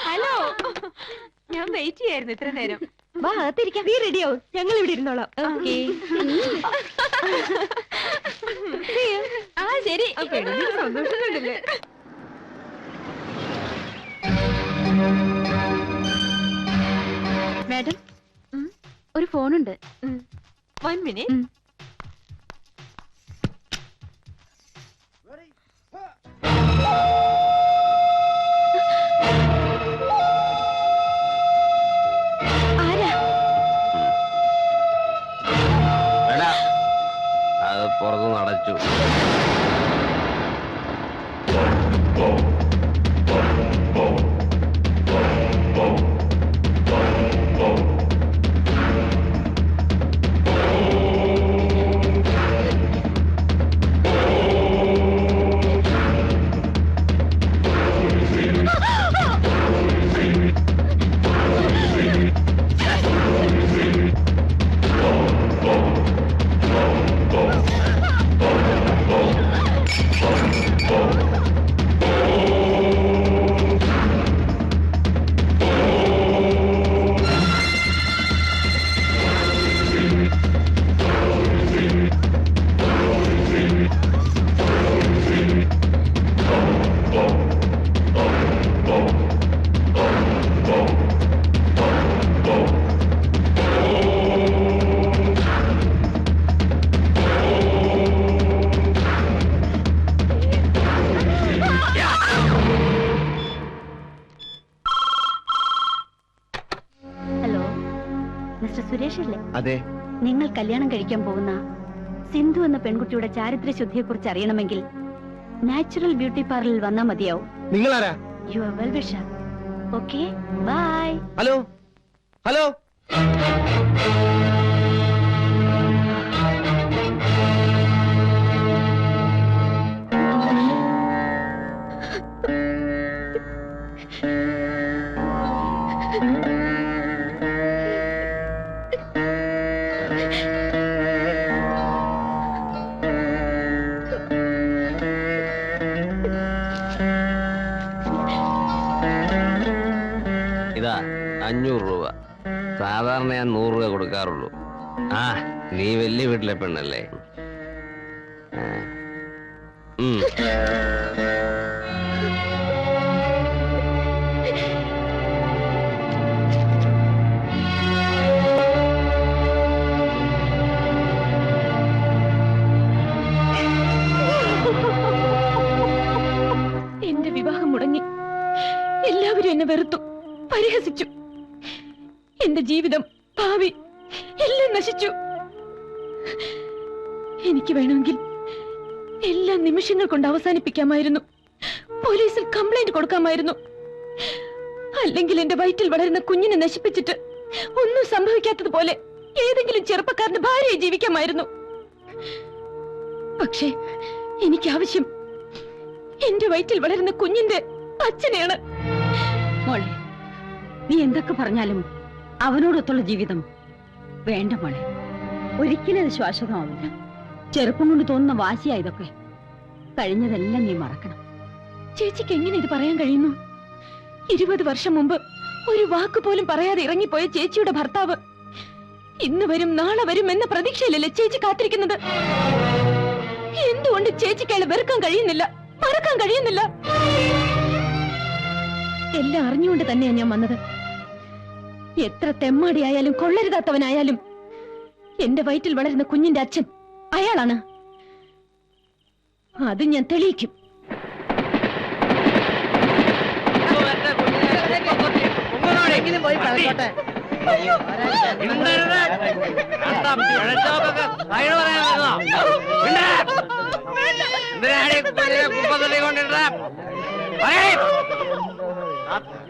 Hello, ഞാൻ wait ചെയ്യായിരുന്നു ഇത്ര നേരം. വാ അകത്തിരിക്കാം. നീ റെഡിയാവും, ഞങ്ങൾ ഇവിടെ ഇരുന്നോളാം. ആ ശരി. സന്തോഷമുണ്ടല്ലേ? മാഡം, ഒരു ഫോണുണ്ട്. 1 മിനിറ്റ്. അത് പുറത്തുനിന്ന് അടച്ചു. അതെ, നിങ്ങൾ കല്യാണം കഴിക്കാൻ പോകുന്ന സിന്ധു എന്ന പെൺകുട്ടിയുടെ ചാരിത്ര ശുദ്ധിയെ കുറിച്ച് അറിയണമെങ്കിൽ നാച്ചുറൽ ബ്യൂട്ടി പാർലറിൽ വന്നാൽ മതിയാവും. നിങ്ങളാരാ? Your well wisher. Okay, bye. Hello hello. ഇതാ 500 രൂപ. സാധാരണ ഞാൻ 100 രൂപ കൊടുക്കാറുള്ളൂ. ആ, നീ വലിയ വീട്ടിലെ പെണ്ണല്ലേ? എന്റെ വിവാഹം മുടങ്ങി. എല്ലാവരും എന്നെ വെറുത്തു, പരിഹസിച്ചു. എന്റെ ജീവിതം, ഭാവി എല്ലാം നശിച്ചു. എനിക്ക് വേണമെങ്കിൽ എല്ലാ നിമിഷങ്ങൾ കൊണ്ട് അവസാനിപ്പിക്കാമായിരുന്നു. പോലീസിൽ കംപ്ലൈന്റ് കൊടുക്കാമായിരുന്നു. അല്ലെങ്കിൽ എന്റെ വയറ്റിൽ വളരുന്ന കുഞ്ഞിനെ നശിപ്പിച്ചിട്ട് ഒന്നും സംഭവിക്കാത്തതുപോലെ ഏതെങ്കിലും ചെറുപ്പക്കാരന്റെ ഭാര്യയെ ജീവിക്കാമായിരുന്നു. പക്ഷേ എനിക്കാവശ്യം എന്റെ വയറ്റിൽ വളരുന്ന കുഞ്ഞിന്റെ അച്ഛനെയാണ്. മോളെ, നീ എന്തൊക്കെ പറഞ്ഞാലും അവനോടൊത്തുള്ള ജീവിതം വേണ്ട മോളെ. ഒരിക്കലും അത് ശാശ്വതമാവില്ല. ചെറുപ്പം കൊണ്ട് തോന്നുന്ന വാശിയാ ഇതൊക്കെ. കഴിഞ്ഞതെല്ലാം നീ മറക്കണം. ചേച്ചിക്ക് എങ്ങനെ ഇത് പറയാൻ കഴിയുന്നു? 20 വർഷം മുമ്പ് ഒരു വാക്ക് പോലും പറയാതെ ഇറങ്ങിപ്പോയ ചേച്ചിയുടെ ഭർത്താവ് ഇന്ന് വരും നാളെ വരും എന്ന പ്രതീക്ഷയിലല്ലേ ചേച്ചി കാത്തിരിക്കുന്നത്? എന്തുകൊണ്ട് ചേച്ചിക്ക് അയാളെ വെറുക്കാൻ കഴിയുന്നില്ല, മറക്കാൻ കഴിയുന്നില്ല? എല്ലാം അറിഞ്ഞുകൊണ്ട് തന്നെയാ ഞാൻ വന്നത്. എത്ര തെമ്മാടിയായാലും കൊള്ളരുതാത്തവനായാലും എന്റെ വയറ്റിൽ വളരുന്ന കുഞ്ഞിന്റെ അച്ഛൻ അയാളാണ്. അത് ഞാൻ തെളിയിക്കും.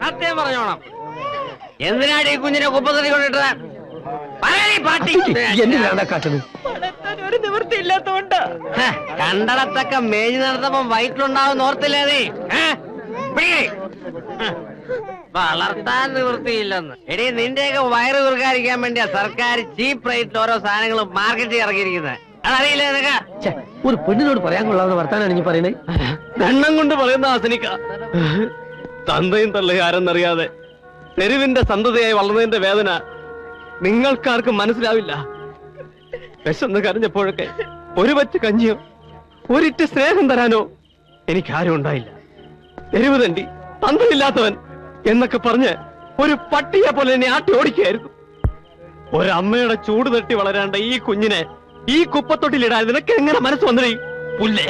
സത്യം പറഞ്ഞോണം. എന്തിനാണ് ഈ കുഞ്ഞിനെ കുപ്പത്തടി കൊണ്ടിട്ട്? ഒരു നിവൃത്തിയില്ലാത്തോണ്ട് കണ്ടടത്തൊക്കെ മേഞ്ഞു നടന്നപ്പോ വയറ്റിലുണ്ടാവുന്ന ഓർത്തില്ലേ നീ? വളർത്താൻ നിവൃത്തിയില്ലെന്ന്. എടീ, നിന്റെയൊക്കെ വയറ് വീർക്കാതിരിക്കാൻ വേണ്ടിയാ സർക്കാർ ചീപ്പ് റേറ്റിൽ ഓരോ സാധനങ്ങളും മാർക്കറ്റിൽ ഇറക്കിയിരിക്കുന്നത്. അതറിയില്ല നിനക്ക്? ഛെ, ഒരു പെണ്ണിനോട് പറയാൻ കൊള്ളാവുന്ന വർത്താനാണ് ഇനി പറയുന്നത്. എണ്ണം കൊണ്ട് പറയുന്ന ആസനിക്ക തന്തയും തള്ളയും ആരെന്നറിയാതെ തെരുവിന്റെ സന്തതിയായി വളർന്നതിന്റെ വേദന നിങ്ങൾക്കാർക്കും മനസ്സിലാവില്ല. വിശന്ന് കരഞ്ഞപ്പോഴൊക്കെ ഒരു പച്ച കഞ്ഞിയോ ഒരിറ്റ് സ്നേഹം തരാനോ എനിക്കാരും ഉണ്ടായില്ല. തെരുവ് തണ്ടി തന്തയില്ലാത്തവൻ എന്നൊക്കെ പറഞ്ഞ് ഒരു പട്ടിയെ പോലെ എന്നെ ആട്ടി ഓടിക്കുകയായിരുന്നു. ഒരമ്മയുടെ ചൂട് തട്ടി വളരാണ്ട ഈ കുഞ്ഞിനെ ഈ കുപ്പത്തൊട്ടിലിടാൻ നിനക്ക് എങ്ങനെ മനസ്സ് വന്നേ? പുല്ലേ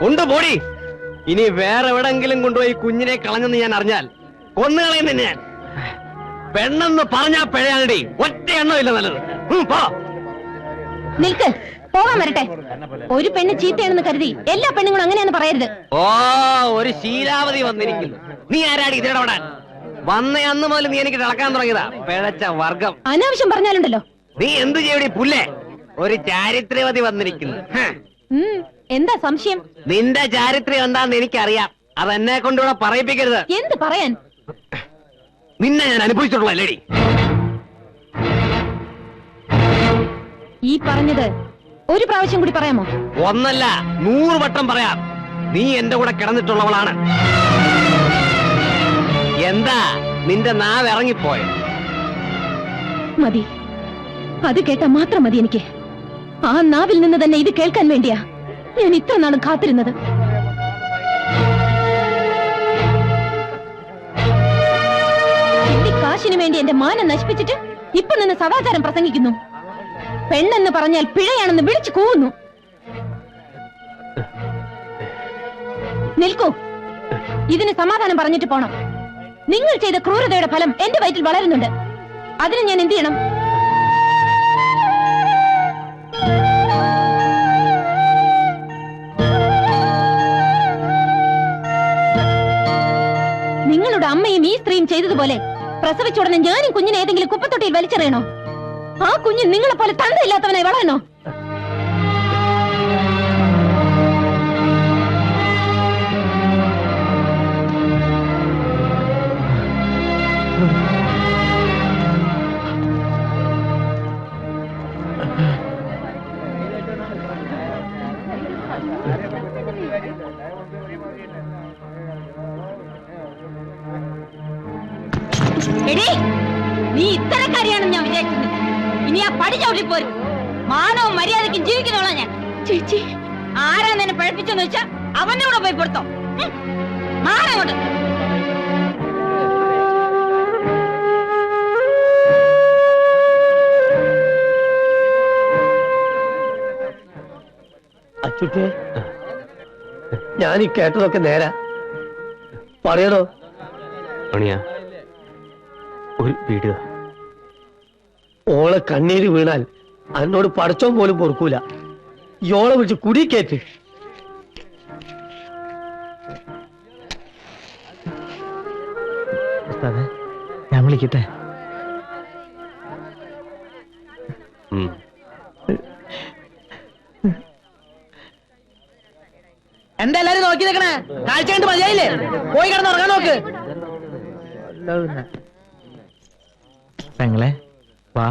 കൊണ്ടുപോടി. ഇനി വേറെ എവിടെങ്കിലും കൊണ്ടുപോയി കുഞ്ഞിനെ കളഞ്ഞെന്ന് ഞാൻ അറിഞ്ഞാൽ കൊന്നുകളയും നിന്നെ ഞാൻ. പെണ്ണെന്ന് പറഞ്ഞാ പിഴയാണടി, ഒറ്റ എണ്ണമില്ല നല്ലത്. പോ. നിൽക്ക്, പോകാൻ വരട്ടെ. ഒരു പെണ്ണ് ചീത്തയാണെന്ന് കരുതി എല്ലാ പെണ്ണുങ്ങളും അങ്ങനെയാന്ന് പറയരുത്. ഓ, ഒരു ശീലാവതി വന്നിരിക്കുന്നു. നീ ആരാടി ഇതിടപെടാൻ? വന്ന അന്ന് മുതൽ നീ എനിക്ക് തിളക്കാൻ തുടങ്ങിയതാ പിഴച്ച വർഗം. അനാവശ്യം പറഞ്ഞാലുണ്ടല്ലോ. നീ എന്തു ചെയ്യടി പുല്ലേ? ഒരു ചാരിത്രവതി വന്നിരിക്കുന്നു. എന്താ സംശയം? നിന്റെ ചാരിത്രം എന്താന്ന് എനിക്കറിയാം. അത് എന്നെ കൊണ്ടുകൂടെ പറയിപ്പിക്കരുത്. എന്ത് പറയാൻ? നിന്നെ ഞാൻ അനുഭവിച്ചിട്ടുള്ള ലേഡി. ഈ പറഞ്ഞത് ഒരു പ്രാവശ്യം കൂടി പറയാമോ? ഒന്നല്ല 100 വട്ടം പറയാം. നീ എന്റെ കൂടെ കിടന്നിട്ടുള്ളവളാണ്. എന്താ നിന്റെ നാവ് ഇറങ്ങിപ്പോയത്? മതി, അത് കേട്ടാ മാത്രം മതി എനിക്ക്. ആ നാവിൽ നിന്ന് തന്നെ ഇത് കേൾക്കാൻ വേണ്ടിയാ ഞാൻ ഇത്ര നാളും കാത്തിരുന്നത്. കാശിനു വേണ്ടി എന്റെ മാനം നശിപ്പിച്ചിട്ട് ഇപ്പൊ നിന്ന് സദാചാരം പ്രസംഗിക്കുന്നു. പെണ്ണെന്ന് പറഞ്ഞാൽ പിഴയാണെന്ന് വിളിച്ചു കൂവുന്നു. നിൽക്കൂ, ഇതിന് സമാധാനം പറഞ്ഞിട്ട് പോണം. നിങ്ങൾ ചെയ്ത ക്രൂരതയുടെ ഫലം എന്റെ വയറ്റിൽ വളരുന്നുണ്ട്. അതിന് ഞാൻ എന്ത് ചെയ്യണം? നിങ്ങളുടെ അമ്മയും ഈ സ്ത്രീയും ചെയ്തതുപോലെ പ്രസവിച്ച ഉടനെ ഞാനും കുഞ്ഞിനെ ഏതെങ്കിലും കുപ്പത്തൊട്ടിയിൽ വലിച്ചെറിയണോ? ആ കുഞ്ഞ് നിങ്ങളെ പോലെ തന്തയില്ലാത്തവനായി വളരണോ? എടീ, നീ ഇത്തരക്കാരിയാണെന്ന് ഞാൻ വിചാരിച്ചിരുന്നില്ല. ഇനി ആ പടി ചവിട്ടി പോരും. മാനവും മര്യാദയ്ക്കും ജീവിക്കുന്നോളാ ഞാൻ. ചേച്ചി, ആരാ നിന്നെ പഴപ്പിച്ചെന്ന് വെച്ചാ അവന്റെ കൂടെ പോയി കൊടുത്തോ. മാറങ്ങോട്ട്. അച്ചുട്ടേ, ഞാൻ ഈ കേട്ടതൊക്കെ നേരാ? പറയണോ? ഒരു വീഡിയോ. ഓളെ കണ്ണീര് വീണാൽ എന്നോട് പടച്ചോൻ പോലും പൊറുക്കൂല. യോളെ വിളിച്ച് കുടി കേറ്റ്. ഞാൻ വിളിക്കട്ടെ? എന്താ എല്ലാരും നോക്കി നിൽക്കണേ? കാഴ്ച കണ്ട് മതിയായില്ലേ? പോയി കിടന്ന് ഉറങ്ങാൻ നോക്ക്. പെങ്ങളെ വാ.